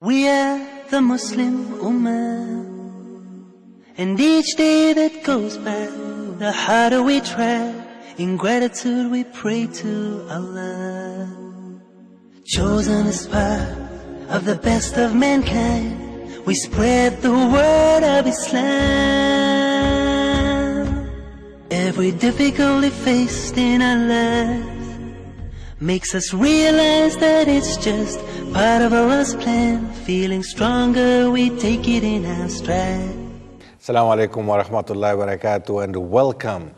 We are the Muslim Ummah, and each day that goes by, the harder we try. In gratitude we pray to Allah. Chosen as part of the best of mankind, we spread the word of Islam. Every difficulty faced in our lives makes us realize that it's just part of Allah's plan. Feeling stronger, we take it in our stride. Assalamu alaikum wa rahmatullahi wa barakatuh, and welcome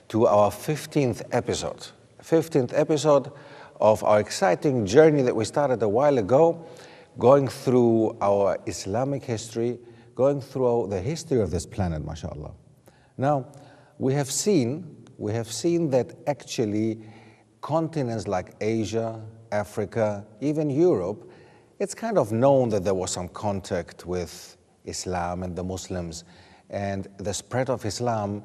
to our 15th episode. 15th episode of our exciting journey that we started a while ago, going through our Islamic history, going through the history of this planet, mashallah. Now, we have seen that actually continents like Asia, Africa, even Europe, it's kind of known that there was some contact with Islam and the Muslims, and the spread of Islam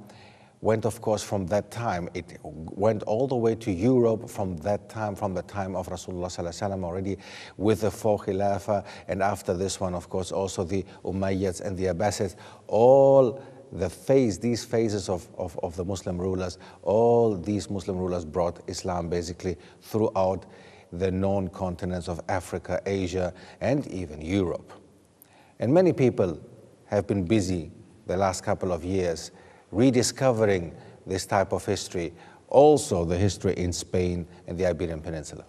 went, of course, from that time. It went all the way to Europe from that time, from the time of Rasulullah sallallahu alaihi wasallam already, with the four Khilafah, and after this one, of course, also the Umayyads and the Abbasids, all these phases of the Muslim rulers, all these Muslim rulers brought Islam basically throughout the known continents of Africa, Asia, and even Europe. And many people have been busy the last couple of years rediscovering this type of history, also the history in Spain and the Iberian Peninsula.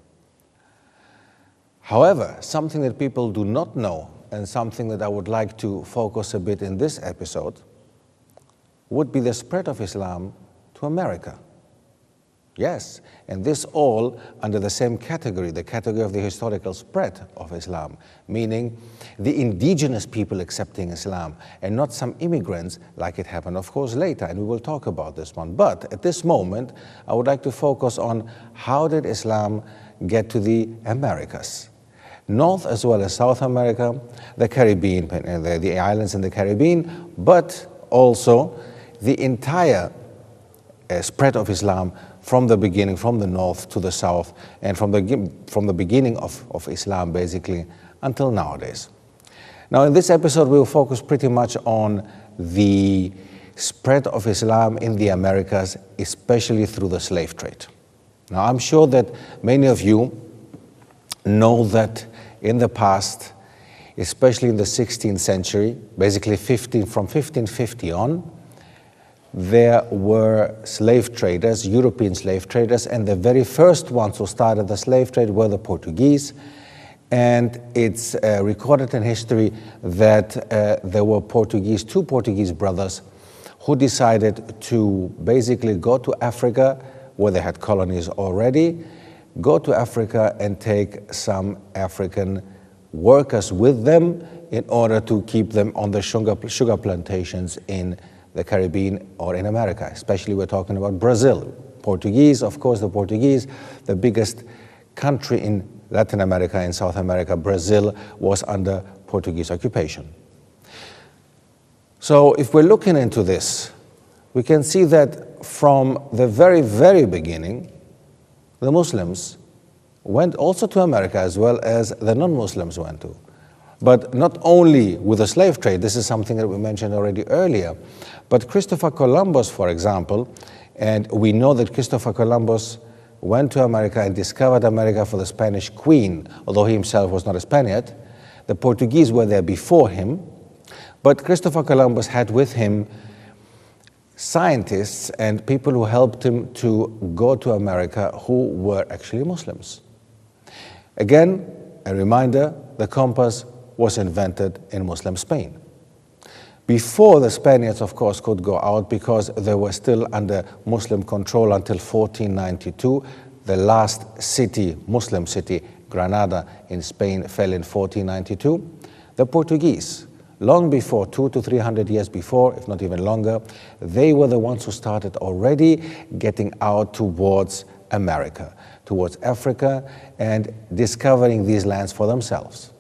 However, something that people do not know, and something that I would like to focus a bit in this episode, would be the spread of Islam to America. Yes, and this all under the same category, the category of the historical spread of Islam, meaning the indigenous people accepting Islam and not some immigrants like it happened, of course, later, and we will talk about this one. But at this moment, I would like to focus on how did Islam get to the Americas, North as well as South America, the Caribbean, the islands in the Caribbean, but also the entire spread of Islam from the beginning, from the north to the south, and from the beginning of Islam, basically, until nowadays. Now, in this episode, we will focus pretty much on the spread of Islam in the Americas, especially through the slave trade. Now, I'm sure that many of you know that in the past, especially in the 16th century, basically from 1550 on, there were slave traders, European slave traders, and the very first ones who started the slave trade were the Portuguese. And it's recorded in history that there were two Portuguese brothers who decided to basically go to Africa, where they had colonies already, go to Africa and take some African workers with them in order to keep them on the sugar plantations in the Caribbean or in America. Especially we're talking about Brazil. Portuguese, of course, the Portuguese, the biggest country in Latin America and South America, Brazil, was under Portuguese occupation. So if we're looking into this, we can see that from the very, very beginning, the Muslims went also to America as well as the non-Muslims went to. But not only with the slave trade, this is something that we mentioned already earlier, but Christopher Columbus, for example, and we know that Christopher Columbus went to America and discovered America for the Spanish Queen, although he himself was not a Spaniard. The Portuguese were there before him, but Christopher Columbus had with him scientists and people who helped him to go to America who were actually Muslims. Again, a reminder, the compass was invented in Muslim Spain. Before the Spaniards, of course, could go out because they were still under Muslim control until 1492. The last city, Muslim city, Granada in Spain, fell in 1492. The Portuguese, long before, 200 to 300 years before, if not even longer, they were the ones who started already getting out towards America, towards Africa, and discovering these lands for themselves,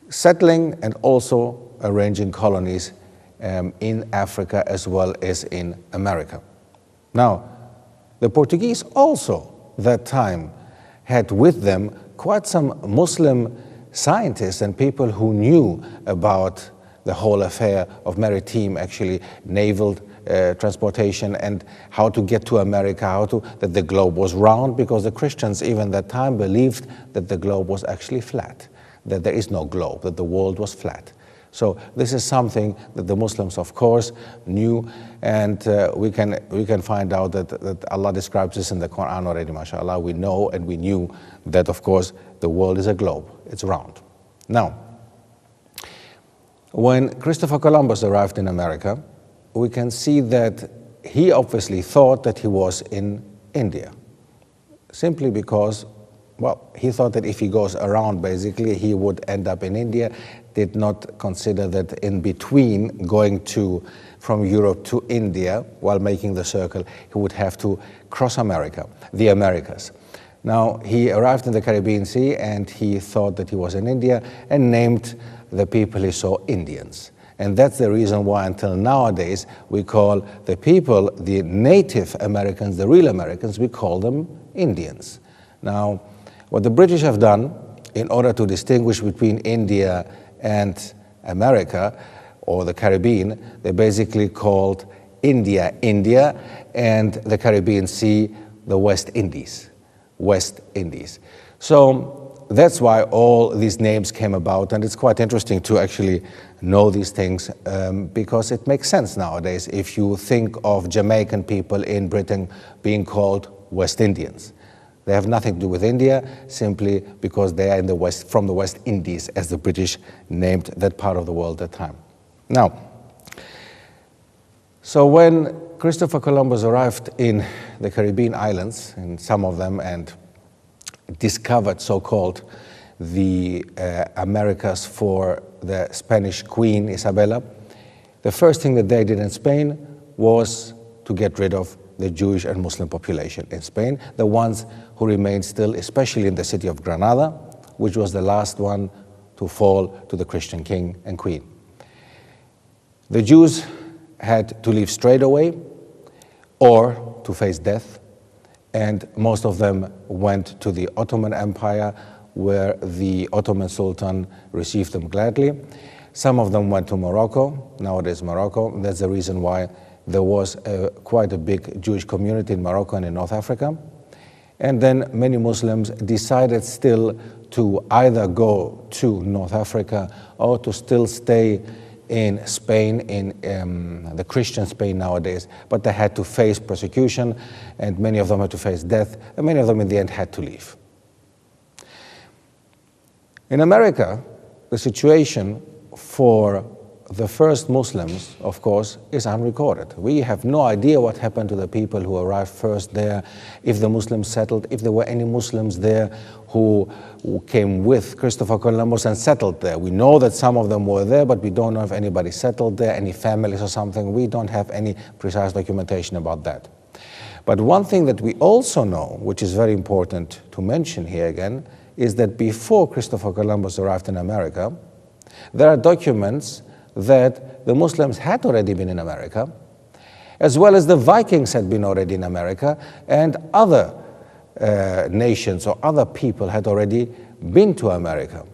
settling and also arranging colonies in Africa as well as in America. Now, the Portuguese also, that time, had with them quite some Muslim scientists and people who knew about the whole affair of maritime, actually naval transportation, and how to get to America, that the globe was round, because the Christians even that time believed that the globe was actually flat, that there is no globe, that the world was flat. So this is something that the Muslims, of course, knew, and we can find out that Allah describes this in the Quran already, mashallah. We know and we knew that, of course, the world is a globe, it's round. Now, when Christopher Columbus arrived in America, we can see that he obviously thought that he was in India, simply because, well, he thought that if he goes around, basically, he would end up in India, did not consider that in between going from Europe to India, while making the circle, he would have to cross America, the Americas. Now, he arrived in the Caribbean Sea, and he thought that he was in India, and named the people he saw Indians. And that's the reason why until nowadays we call the people, the Native Americans, the real Americans, we call them Indians. Now, what the British have done in order to distinguish between India and America, or the Caribbean, they basically called India, India, and the Caribbean Sea, the West Indies, West Indies. So that's why all these names came about, and it's quite interesting to actually know these things, because it makes sense nowadays if you think of Jamaican people in Britain being called West Indians. They have nothing to do with India, simply because they are in the West, from the West Indies, as the British named that part of the world at the time. Now, so when Christopher Columbus arrived in the Caribbean islands, in some of them, and discovered so-called the Americas for the Spanish Queen Isabella, the first thing that they did in Spain was to get rid of the Jewish and Muslim population in Spain, the ones who remained still, especially in the city of Granada, which was the last one to fall to the Christian king and queen. The Jews had to leave straight away or to face death, and most of them went to the Ottoman Empire, where the Ottoman Sultan received them gladly. Some of them went to Morocco, nowadays Morocco. That's the reason why there was quite a big Jewish community in Morocco and in North Africa. And then many Muslims decided still to either go to North Africa or to still stay in Spain, in the Christian Spain nowadays, but they had to face persecution, and many of them had to face death, and many of them in the end had to leave. In America, the situation for the first Muslims, of course, is unrecorded. We have no idea what happened to the people who arrived first there, if the Muslims settled, if there were any Muslims there who came with Christopher Columbus and settled there. We know that some of them were there, but we don't know if anybody settled there, any families or something. We don't have any precise documentation about that. But one thing that we also know, which is very important to mention here again, is that before Christopher Columbus arrived in America, there are documents that the Muslims had already been in America, as well as the Vikings had been already in America, and other nations or other people had already been to America.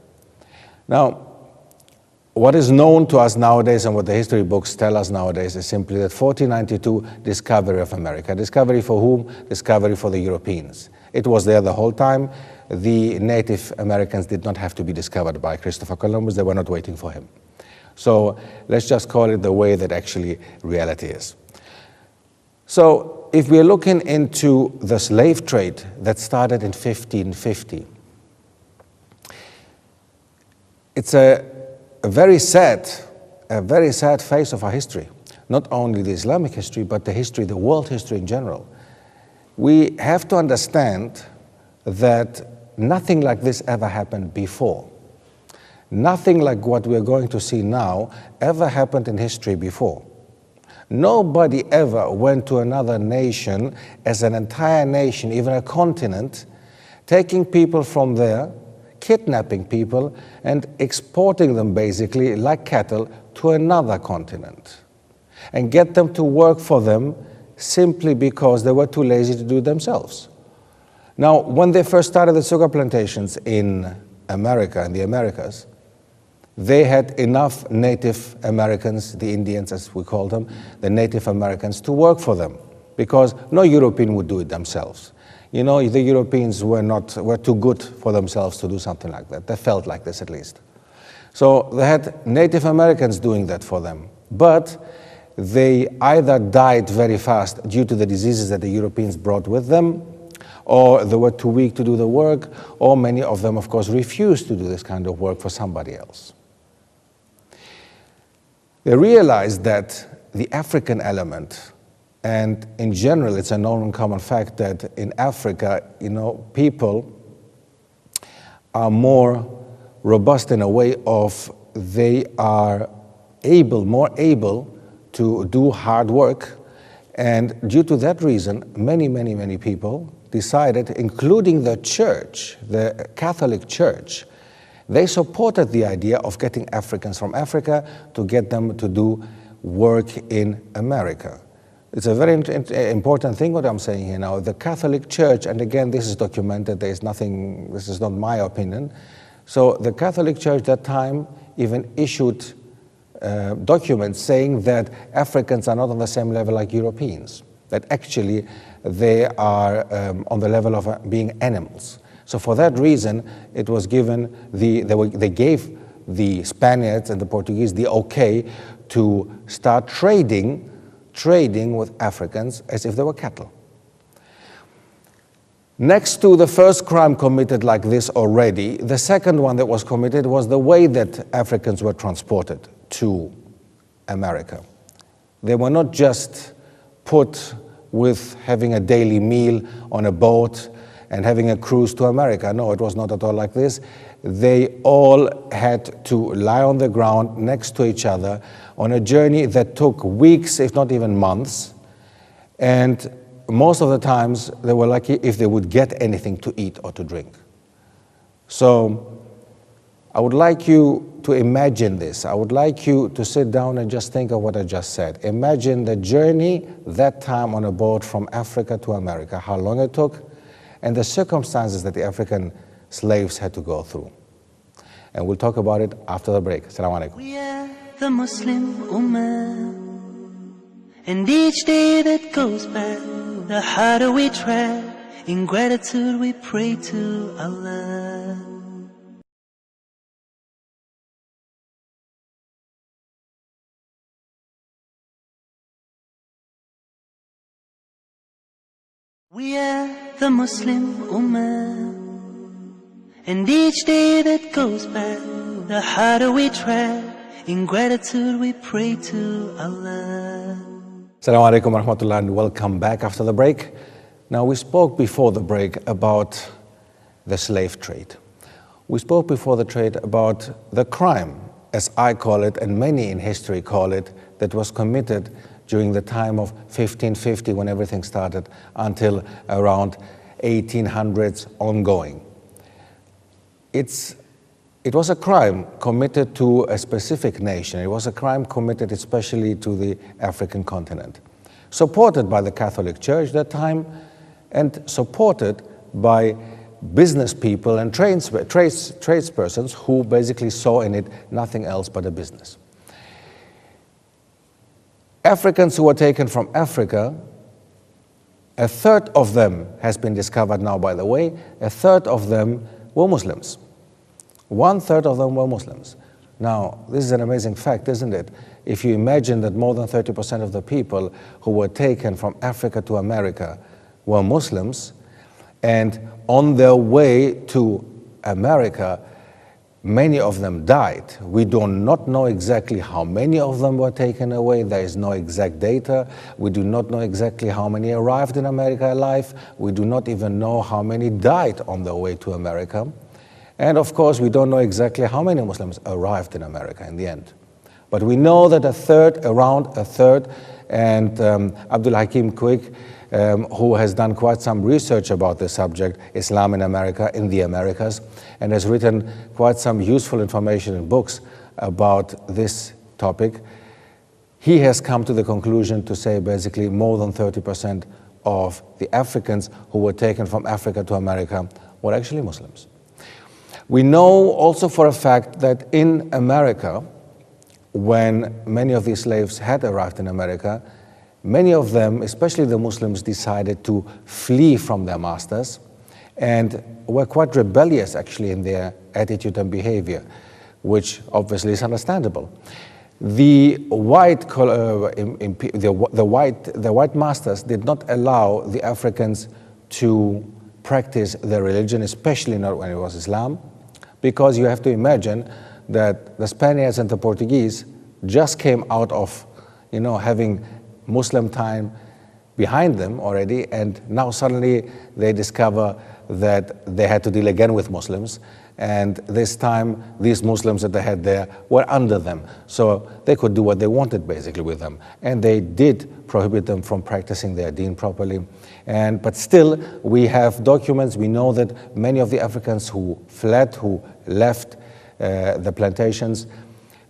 Now, what is known to us nowadays and what the history books tell us nowadays is simply that 1492 discovery of America. Discovery for whom? Discovery for the Europeans. It was there the whole time. The Native Americans did not have to be discovered by Christopher Columbus. They were not waiting for him. So let's just call it the way that actually reality is. So if we're looking into the slave trade that started in 1550, it's a very sad phase of our history. Not only the Islamic history, but the history, the world history in general. We have to understand that nothing like this ever happened before. Nothing like what we're going to see now ever happened in history before. Nobody ever went to another nation as an entire nation, even a continent, taking people from there, kidnapping people, and exporting them basically like cattle to another continent, and get them to work for them simply because they were too lazy to do it themselves. Now, when they first started the sugar plantations in America and the Americas, they had enough Native Americans, the Indians as we call them, the Native Americans, to work for them, because no European would do it themselves. You know, the Europeans were too good for themselves to do something like that. They felt like this, at least. So they had Native Americans doing that for them, but they either died very fast due to the diseases that the Europeans brought with them, or they were too weak to do the work, or many of them, of course, refused to do this kind of work for somebody else. They realized that the African element, and in general, it's a known and common fact that in Africa, you know, people are more robust in a way of they are more able to do hard work. And due to that reason, many people decided, including the church, the Catholic Church, they supported the idea of getting Africans from Africa to get them to do work in America. It's a very important thing what I'm saying here now. The Catholic Church, and again, this is documented, there is nothing, this is not my opinion. So the Catholic Church at that time even issued documents saying that Africans are not on the same level like Europeans, that actually they are on the level of being animals. So for that reason, it was given, they gave the Spaniards and the Portuguese the okay to start trading with Africans as if they were cattle. Next to the first crime committed like this already, the second one that was committed was the way that Africans were transported to America. They were not just put with having a daily meal on a boat and having a cruise to America. No, it was not at all like this. They all had to lie on the ground next to each other on a journey that took weeks, if not even months. And most of the times, they were lucky if they would get anything to eat or to drink. So I would like you to imagine this. I would like you to sit down and just think of what I just said. Imagine the journey that time on a boat from Africa to America, how long it took, and the circumstances that the African slaves had to go through. And we'll talk about it after the break. Assalamu alaikum. We are the Muslim Ummah, and each day that goes by, the harder we try. In gratitude we pray to Allah. We are the Muslim Ummah, and each day that goes by, the harder we try. In gratitude we pray to Allah. Assalamu alaikum wa rahmatullah, and welcome back after the break. Now, we spoke before the break about the slave trade. We spoke before the trade about the crime, as I call it, and many in history call it, that was committed during the time of 1550 when everything started until around 1800s ongoing. It was a crime committed to a specific nation. It was a crime committed especially to the African continent, supported by the Catholic Church at that time and supported by business people and tradespersons who basically saw in it nothing else but a business. Africans who were taken from Africa, a third of them has been discovered now, by the way, a third of them were Muslims. 1/3 of them were Muslims. Now, this is an amazing fact, isn't it? If you imagine that more than 30% of the people who were taken from Africa to America were Muslims, and on their way to America, many of them died. We do not know exactly how many of them were taken away. There is no exact data. We do not know exactly how many arrived in America alive. We do not even know how many died on their way to America. And of course, we don't know exactly how many Muslims arrived in America in the end. But we know that around a third, and Abdul Hakim Quick, who has done quite some research about this subject, Islam in America, in the Americas, and has written quite some useful information in books about this topic, he has come to the conclusion to say basically more than 30% of the Africans who were taken from Africa to America were actually Muslims. We know also for a fact that in America, when many of these slaves had arrived in America, many of them, especially the Muslims, decided to flee from their masters and were quite rebellious actually in their attitude and behavior, which obviously is understandable. The white masters did not allow the Africans to practice their religion, especially not when it was Islam, because you have to imagine that the Spaniards and the Portuguese just came out of, having Muslim time behind them already, and now suddenly they discover that they had to deal again with Muslims, and this time these Muslims that they had there were under them, so they could do what they wanted basically with them, and they did prohibit them from practicing their deen properly. But still, we have documents. We know that many of the Africans who fled, who left the plantations,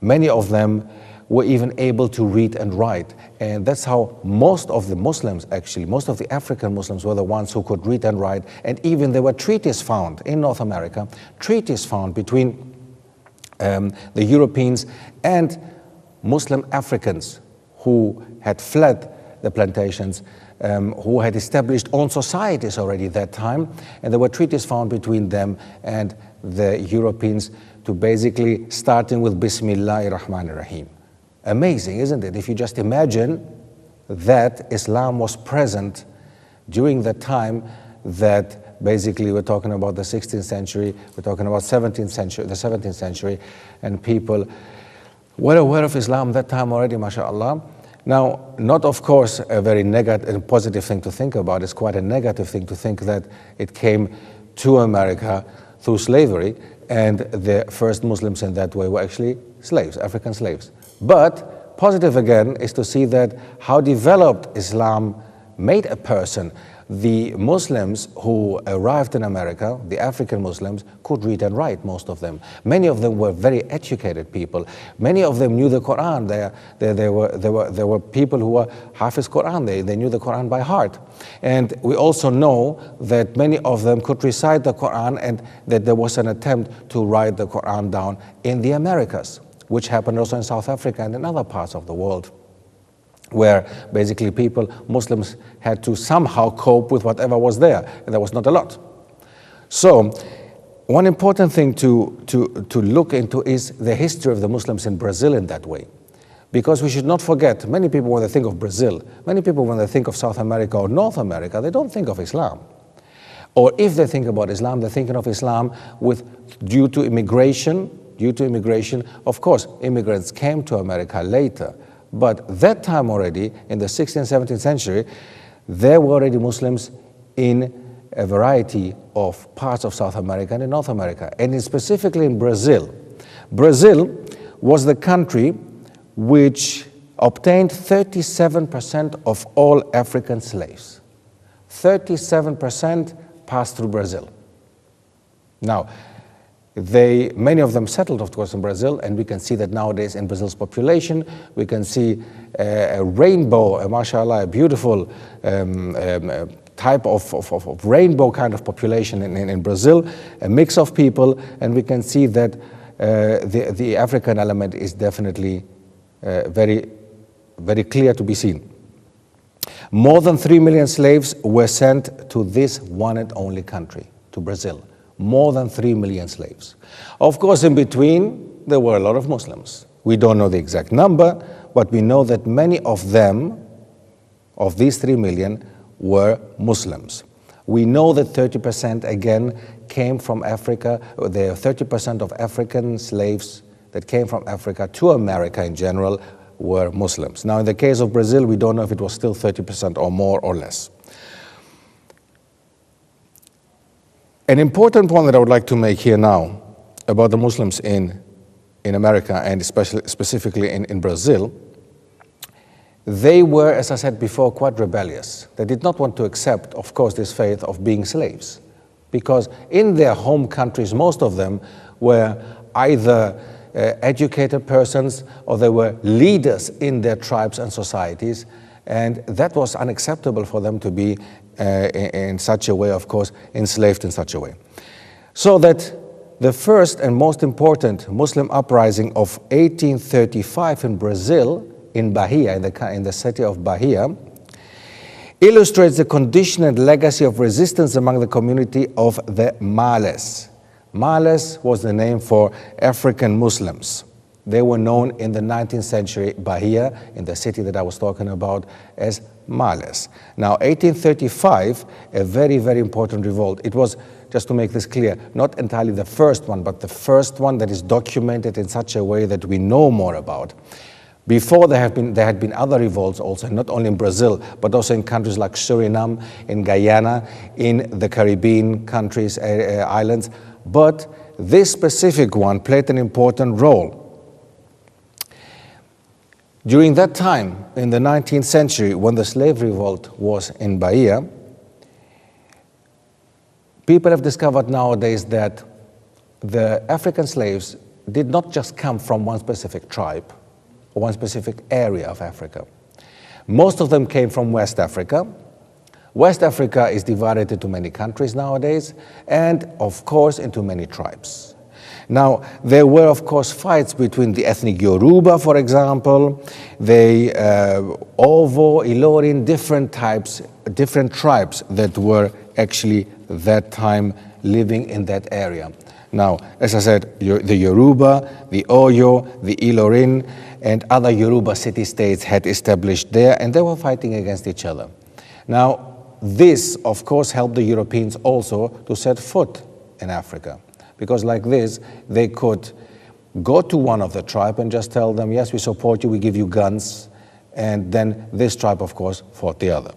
many of them were even able to read and write. And that's how most of the Muslims, actually, most of the African Muslims were the ones who could read and write. And even there were treaties found in North America, treaties found between the Europeans and Muslim Africans who had fled the plantations, who had established own societies already at that time. And there were treaties found between them and the Europeans to basically starting with Bismillahir Rahmanir Rahim. Amazing, isn't it? If you just imagine that Islam was present during the time that basically we're talking about the 16th century, we're talking about the 17th century, and people were aware of Islam that time already, mashallah. Now, not of course a very negative and positive thing to think about. It's quite a negative thing to think that it came to America through slavery, and the first Muslims in that way were actually slaves, African slaves. But positive again is to see that how developed Islam made a person. The Muslims who arrived in America, the African Muslims, could read and write, most of them. Many of them were very educated people. Many of them knew the Quran. There were people who were Hafiz Quran. They knew the Quran by heart. And we also know that many of them could recite the Quran, and that there was an attempt to write the Quran down in the Americas, which happened also in South Africa and in other parts of the world, where basically Muslims had to somehow cope with whatever was there, and there was not a lot. So one important thing to look into is the history of the Muslims in Brazil in that way. Because we should not forget, many people when they think of Brazil, many people when they think of South America or North America, they don't think of Islam. Or if they think about Islam, they're thinking of Islam due to immigration. Of course, immigrants came to America later, but that time already, in the 16th, 17th century, there were already Muslims in a variety of parts of South America and in North America, and specifically in Brazil. Brazil was the country which obtained 37% of all African slaves. 37% passed through Brazil. Now, many of them settled, of course, in Brazil, and we can see that nowadays in Brazil's population, we can see a rainbow, mashallah, a beautiful type of rainbow kind of population in Brazil, a mix of people, and we can see that the African element is definitely very, very clear to be seen. More than 3 million slaves were sent to this one and only country, to Brazil. More than 3 million slaves. Of course, in between, there were a lot of Muslims. We don't know the exact number, but we know that many of them, of these 3 million, were Muslims. We know that 30% again came from Africa. There are 30% of African slaves that came from Africa to America in general were Muslims. Now, in the case of Brazil, we don't know if it was still 30% or more or less. An important point that I would like to make here now about the Muslims in America, and especially specifically in Brazil, they were, as I said before, quite rebellious. They did not want to accept, of course, this faith of being slaves, because in their home countries, most of them were either educated persons or they were leaders in their tribes and societies, and that was unacceptable for them to be in such a way, of course, enslaved in such a way. So that the first and most important Muslim uprising of 1835 in Brazil, in Bahia, in the city of Bahia, illustrates the condition and legacy of resistance among the community of the Males. Males was the name for African Muslims. They were known in the 19th century Bahia, in the city that I was talking about, as Males. Now, 1835, a very, very important revolt. It was, just to make this clear, not entirely the first one, but the first one that is documented in such a way that we know more about. Before there had been other revolts also, not only in Brazil, but also in countries like Suriname, in Guyana, in the Caribbean countries, islands. But this specific one played an important role. During that time, in the 19th century, when the slave revolt was in Bahia, people have discovered nowadays that the African slaves did not just come from one specific tribe or one specific area of Africa. Most of them came from West Africa. West Africa is divided into many countries nowadays, and of course into many tribes. Now, there were, of course, fights between the ethnic Yoruba, for example, the Ovo, Ilorin, different tribes that were actually that time living in that area. Now, as I said, the Yoruba, the Oyo, the Ilorin, and other Yoruba city-states had established there, and they were fighting against each other. Now, this, of course, helped the Europeans also to set foot in Africa. Because like this, they could go to one of the tribe and just tell them, yes, we support you, we give you guns, and then this tribe, of course, fought the other.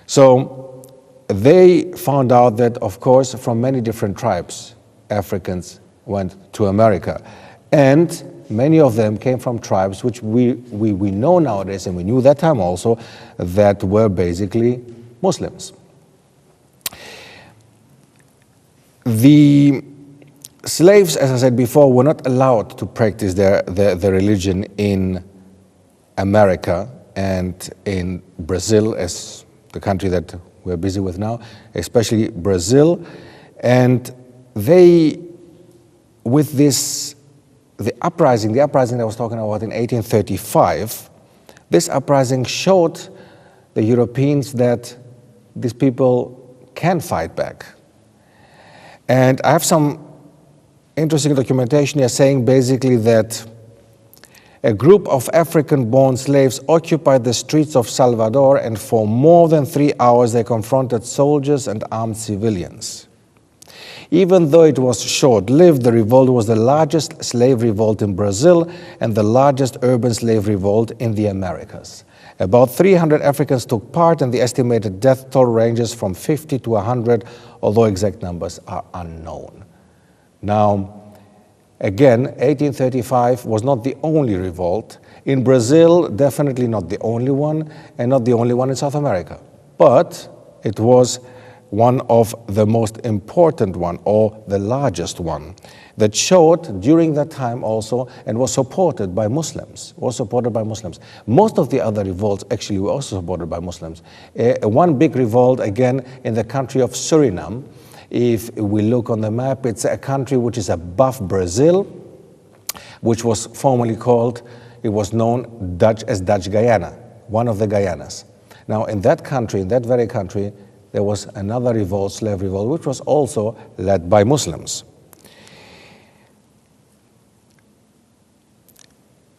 So they found out that, of course, from many different tribes, Africans went to America. And many of them came from tribes which we know nowadays, and we knew that time also, that were basically Muslims. The slaves, as I said before, were not allowed to practice their religion in America and in Brazil, as the country that we're busy with now, especially Brazil. And they, with this, the uprising that I was talking about in 1835, this uprising showed the Europeans that these people can fight back. And I have some interesting documentation here saying basically that a group of African-born slaves occupied the streets of Salvador, and for more than 3 hours they confronted soldiers and armed civilians. Even though it was short-lived, the revolt was the largest slave revolt in Brazil and the largest urban slave revolt in the Americas. About 300 Africans took part, and the estimated death toll ranges from 50 to 100, although exact numbers are unknown. Now, again, 1835 was not the only revolt. In Brazil, definitely not the only one, and not the only one in South America. But it was one of the most important one, or the largest one, that showed during that time also, and was supported by Muslims, Most of the other revolts actually were also supported by Muslims. One big revolt, again, in the country of Suriname. If we look on the map, it's a country which is above Brazil, which was formerly called, it was known as Dutch Guyana, one of the Guyanas. Now, in that country, in that very country, there was another revolt, slave revolt, which was also led by Muslims.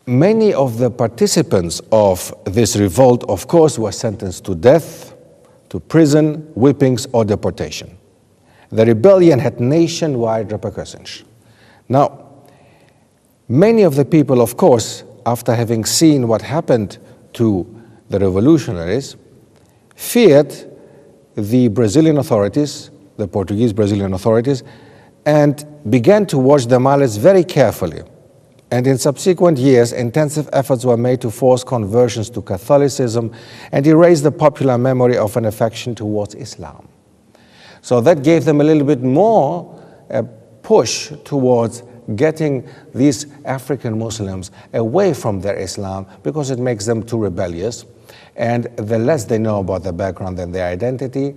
Many of the participants of this revolt, of course, were sentenced to death, to prison, whippings, or deportation. The rebellion had nationwide repercussions. Now, many of the people, of course, after having seen what happened to the revolutionaries, feared the Brazilian authorities, the Portuguese Brazilian authorities, and began to watch the Males very carefully. And in subsequent years, intensive efforts were made to force conversions to Catholicism and erase the popular memory of an affection towards Islam. So that gave them a little bit more push towards getting these African Muslims away from their Islam, because it makes them too rebellious. And the less they know about their background and their identity,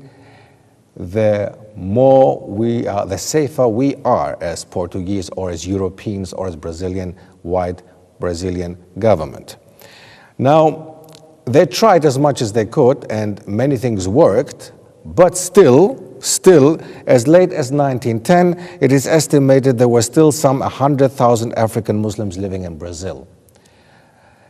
the more we are, the safer we are as Portuguese or as Europeans or as white Brazilian government. Now, they tried as much as they could and many things worked, but still, as late as 1910, it is estimated there were still some 100,000 African Muslims living in Brazil.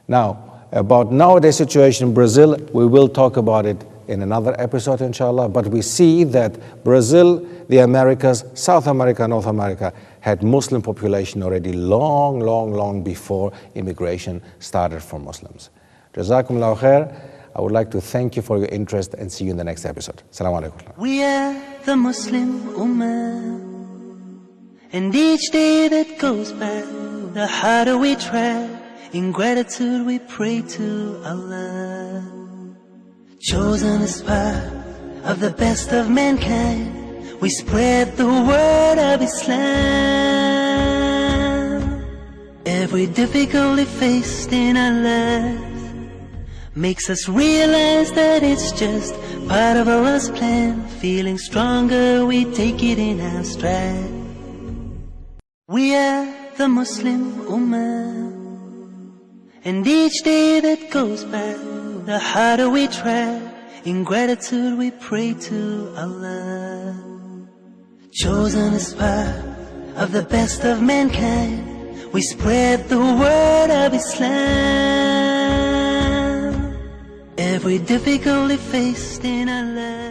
Now, about nowadays situation in Brazil, we will talk about it in another episode, inshallah, but we see that Brazil, the Americas, South America, North America had Muslim population already long before immigration started for Muslims. Jazakumullahu khair. I would like to thank you for your interest and see you in the next episode. Assalamu alaikum. We are the Muslim Ummah, and each day that goes by, the harder we try. In gratitude we pray to Allah. Chosen as part of the best of mankind, we spread the word of Islam. Every difficulty faced in our lives makes us realize that it's just part of Allah's plan. Feeling stronger, we take it in our stride. We are the Muslim Ummah, and each day that goes by, the harder we try. In gratitude we pray to Allah. Chosen as part of the best of mankind, we spread the word of Islam. Every difficulty faced in our life